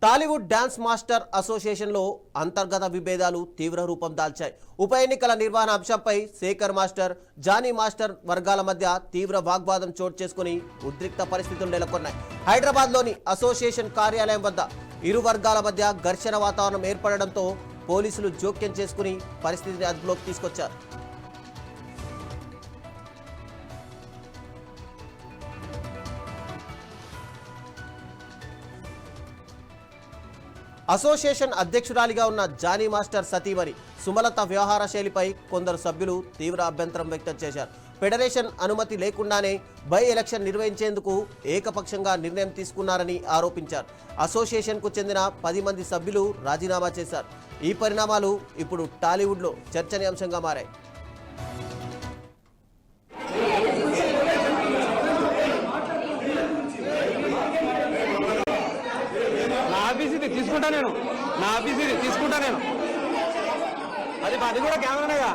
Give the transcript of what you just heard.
Tollywood dance master అసోసియేషన్లో అంతర్గత విభేదాలు తీవ్ర రూపం దాల్చాయి. ఉప ఎన్నికల నిర్వహణ అంశంపై శేఖర్ మాస్టర్, జానీ మాస్టర్ వర్గాల మధ్య తీవ్ర వాగ్వాదం చోటు చేసుకుని ఉద్రిక్త పరిస్థితులు నెలకొన్నాయి. హైదరాబాద్లోని అసోసియేషన్ కార్యాలయం వద్ద ఇరు వర్గాల మధ్య ఘర్షణ వాతావరణం ఏర్పడడంతో పోలీసులు జోక్యం చేసుకుని పరిస్థితిని అదుపులోకి తీసుకొచ్చారు. అసోసియేషన్ అధ్యక్షురాలిగా ఉన్న జానీ మాస్టర్ సతీమణి సుమలత వ్యవహార శైలిపై కొందరు సభ్యులు తీవ్ర అభ్యంతరం వ్యక్తం చేశారు. ఫెడరేషన్ అనుమతి లేకుండానే బై ఎలక్షన్ నిర్వహించేందుకు ఏకపక్షంగా నిర్ణయం తీసుకున్నారని ఆరోపించారు. అసోసియేషన్కు చెందిన 10 మంది సభ్యులు రాజీనామా చేశారు. ఈ పరిణామాలు ఇప్పుడు టాలీవుడ్లో చర్చనీయాంశంగా మారాయి. తీసుకుంటా నేను అది కూడా కెమెరానేగా.